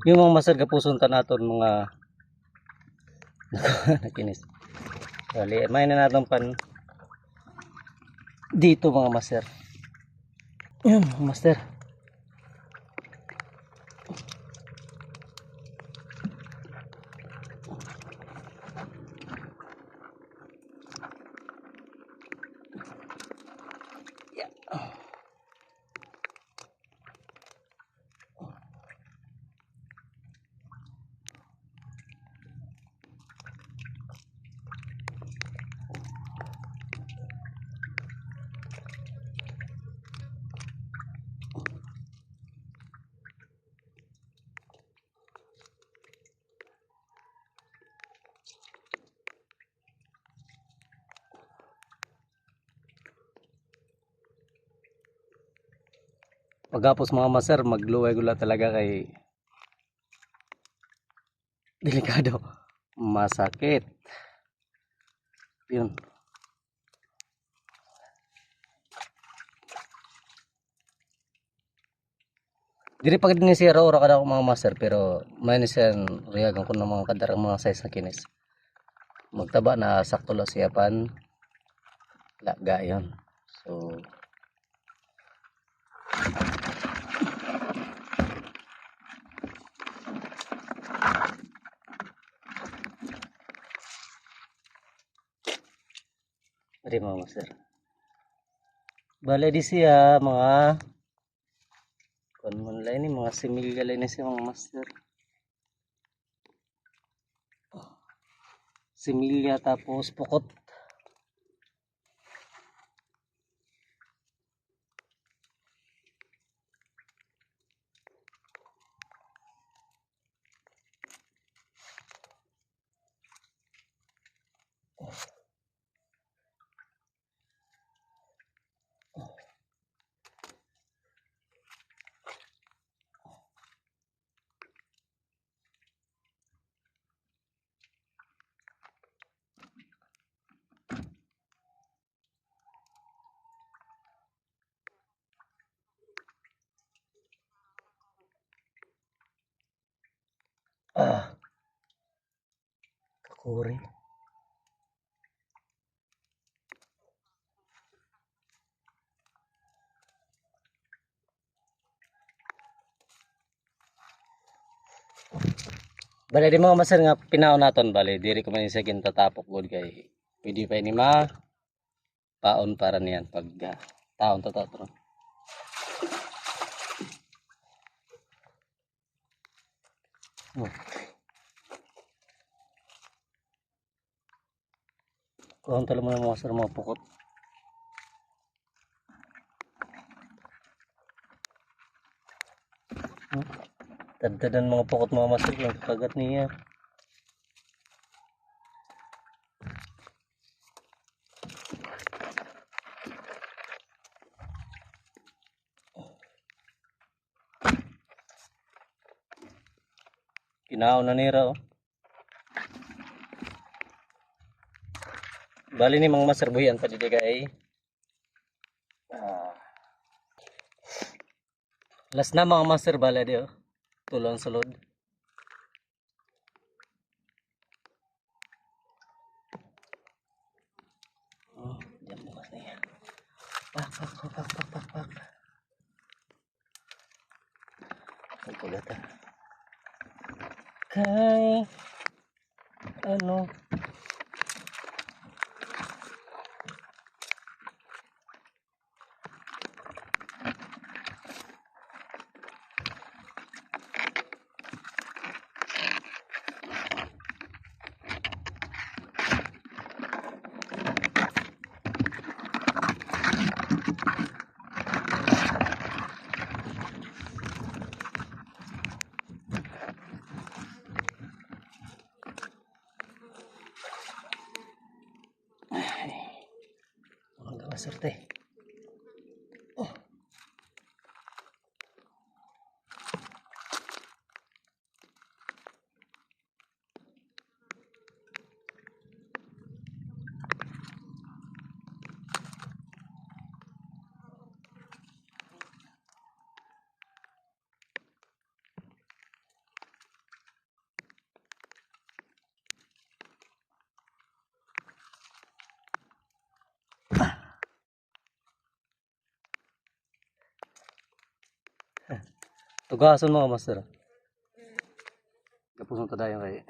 Yung mga master kapuson naton mga nakinis. Bali, may na natin pan dito mga master. Yun, master. Pagkapos mga master, magluway gula talaga kay delikado. Masakit. Yun. Diri pagod ni si Aurora kada ako mga master pero may ni siya riyagan ko ng mga kadarang mga size na kinis. Magtaba na sakto lang siya pan laga yun. So diri mga master. Bale di siya mga kun man lain ni mga similya lain ni siya mga master. Similya tapos pukot. Ah, kakuri. Bale di mga master nga pinaon naton bale diri ko man sa tatapok gud kay pwede pa ni ma paon para niyan pag taon to tatro. Oh. Kuhaan tala mo na mga master mga pukot. Tadtadan mga pukot mga master yung kagat niya. Kinaon na nira oh. Bali ni mga master buhian pa dito kay last na mga master bala di oh. Tulong sulod. Oh, diyan bukas na yan. Pak. Ang pagata. Kay ano ang gawa sorte. Oh. Tugason mga master. Tapos nung tadayan kay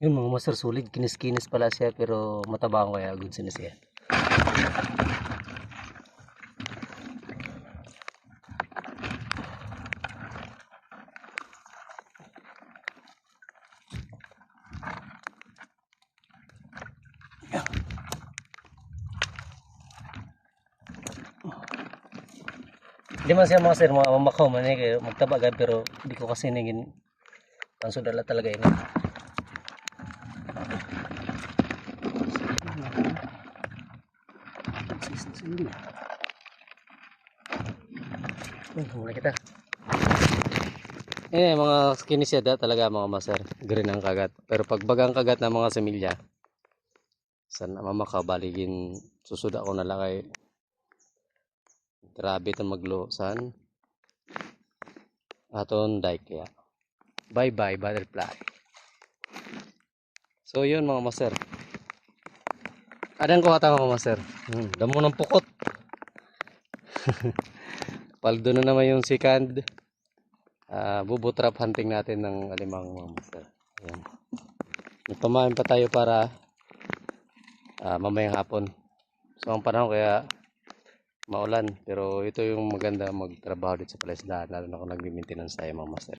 yun mga master, sulit kinis-kinis pala siya pero matabang kaya good siya siya. Di man siya mga sir, mga mamakaw man eh, kayo magtabagan pero di ko kasi naging pansudala talaga ini. Muna kita. Mga skinny siya talaga mga master, green ang kagat. Pero pag bagang kagat ng mga semilya, sana mamakaw baligin susud ako na lang kay grabe ito maglusan aton dike kaya. Bye bye butterfly. So yun mga master. Adang ko hata mga master. Damo ng pukot. Paldo na naman yung second. Bubutrap hunting natin ng alimang mga master. Ayan. Nagpamain pa tayo para mamayang hapon. So ang panahon kaya maulan, pero ito yung maganda magtrabaho dito sa palaisdaan, lalo na kung nagmi-maintenance tayo mga master.